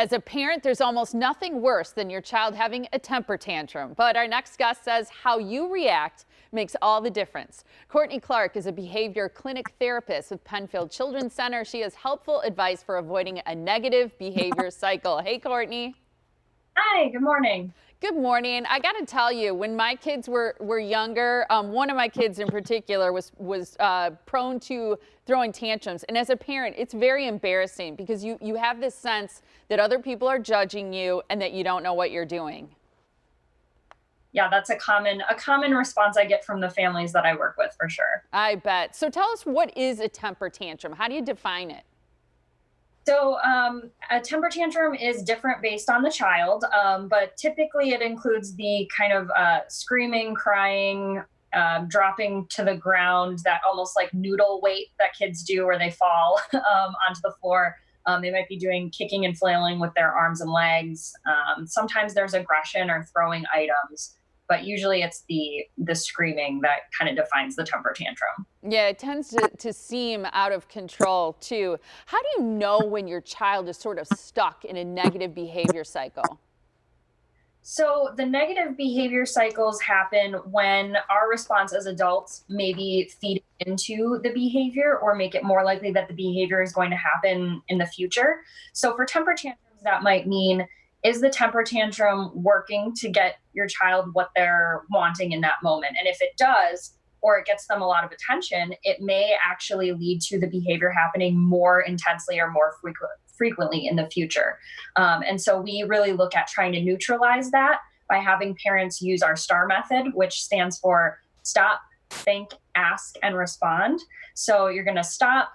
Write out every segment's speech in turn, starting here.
As a parent, there's almost nothing worse than your child having a temper tantrum. But our next guest says how you react makes all the difference. Courtney Clark is a behavior clinic therapist with Penfield Children's Center. She has helpful advice for avoiding a negative behavior cycle. Hey, Courtney. Hi, good morning. Good morning. I got to tell you, when my kids were younger, one of my kids in particular was prone to throwing tantrums. And as a parent, it's very embarrassing because you have this sense that other people are judging you and that you don't know what you're doing. Yeah, that's a common response I get from the families that I work with for sure. I bet. So tell us, what is a temper tantrum? How do you define it? So a temper tantrum is different based on the child, but typically it includes the kind of screaming, crying, dropping to the ground, that almost like noodle weight that kids do where they fall onto the floor. They might be doing kicking and flailing with their arms and legs. Sometimes there's aggression or throwing items, but usually it's the screaming that kind of defines the temper tantrum. Yeah, it tends to seem out of control too. How do you know when your child is sort of stuck in a negative behavior cycle? So the negative behavior cycles happen when our response as adults maybe feed into the behavior or make it more likely that the behavior is going to happen in the future. So for temper tantrums, that might mean, is the temper tantrum working to get your child what they're wanting in that moment? And if it does, or it gets them a lot of attention, it may actually lead to the behavior happening more intensely or more frequently in the future. And so we really look at trying to neutralize that by having parents use our STAR method, which stands for stop, think, ask, and respond. So you're going to stop,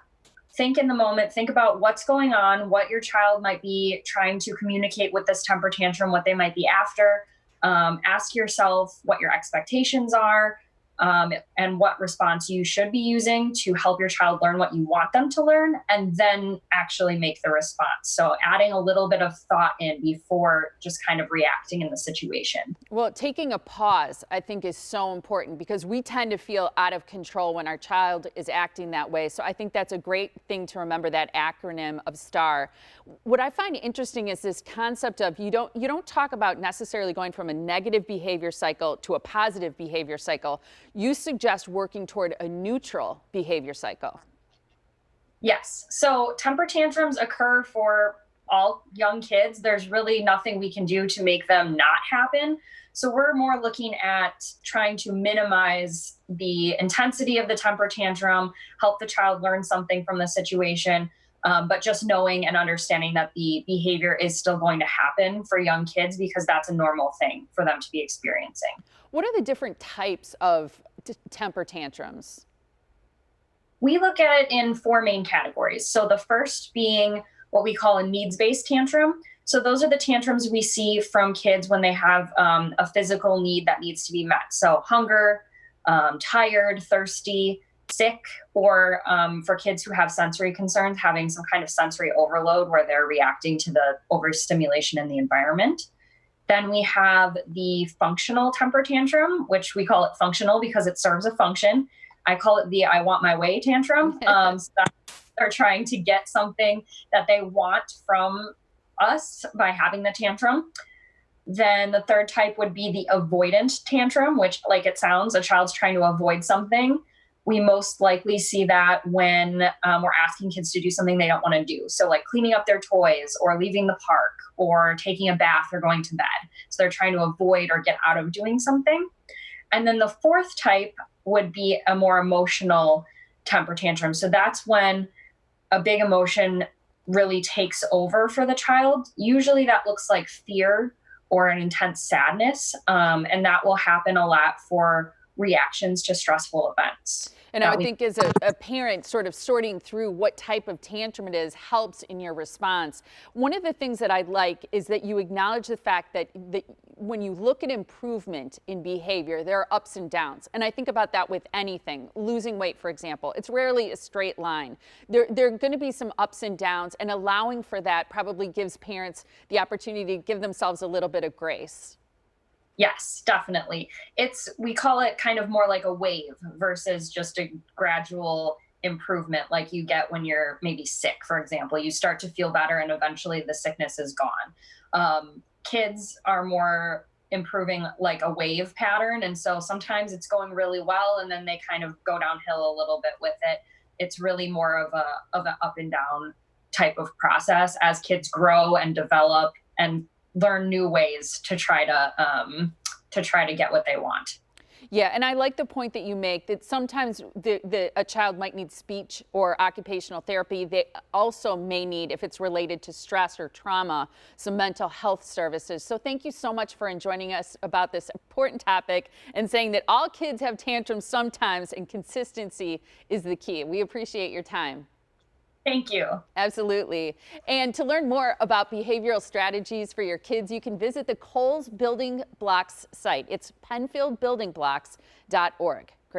think in the moment, think about what's going on, what your child might be trying to communicate with this temper tantrum, what they might be after. Ask yourself what your expectations are, and what response you should be using to help your child learn what you want them to learn, and then actually make the response. So adding a little bit of thought in before just kind of reacting in the situation. Well, taking a pause, I think, is so important because we tend to feel out of control when our child is acting that way. So I think that's a great thing to remember, that acronym of STAR. What I find interesting is this concept of you don't talk about necessarily going from a negative behavior cycle to a positive behavior cycle. You suggest working toward a neutral behavior cycle. Yes. So temper tantrums occur for all young kids. There's really nothing we can do to make them not happen. So we're more looking at trying to minimize the intensity of the temper tantrum, help the child learn something from the situation, but just knowing and understanding that the behavior is still going to happen for young kids because that's a normal thing for them to be experiencing. What are the different types of temper tantrums? We look at it in four main categories. So the first being what we call a needs-based tantrum. So those are the tantrums we see from kids when they have a physical need that needs to be met. So hunger, tired, thirsty, sick, or for kids who have sensory concerns, having some kind of sensory overload where they're reacting to the overstimulation in the environment. Then we have the functional temper tantrum, which we call it functional because it serves a function. I call it the I want my way tantrum. So they're trying to get something that they want from us by having the tantrum. Then the third type would be the avoidant tantrum, which, like it sounds, a child's trying to avoid something. We most likely see that when we're asking kids to do something they don't want to do. So like cleaning up their toys or leaving the park or taking a bath or going to bed. So they're trying to avoid or get out of doing something. And then the fourth type would be a more emotional temper tantrum. So that's when a big emotion really takes over for the child. Usually that looks like fear or an intense sadness. And that will happen a lot for reactions to stressful events. And I would think as a parent, sort of sorting through what type of tantrum it is helps in your response. One of the things that I like is that you acknowledge the fact that when you look at improvement in behavior, there are ups and downs. And I think about that with anything. Losing weight, for example, it's rarely a straight line. There are going to be some ups and downs, and allowing for that probably gives parents the opportunity to give themselves a little bit of grace. Yes, definitely. We call it kind of more like a wave versus just a gradual improvement like you get when you're maybe sick, for example. You start to feel better and eventually the sickness is gone. Kids are more improving like a wave pattern. And so sometimes it's going really well and then they kind of go downhill a little bit with it. It's really more of an up and down type of process as kids grow and develop and learn new ways to try to get what they want. Yeah, and I like the point that you make that sometimes a child might need speech or occupational therapy. They also may need, if it's related to stress or trauma, some mental health services. So thank you so much for joining us about this important topic and saying that all kids have tantrums sometimes and consistency is the key. We appreciate your time. Thank you. Absolutely. And to learn more about behavioral strategies for your kids, you can visit the Coles Building Blocks site. It's PenfieldBuildingBlocks.org.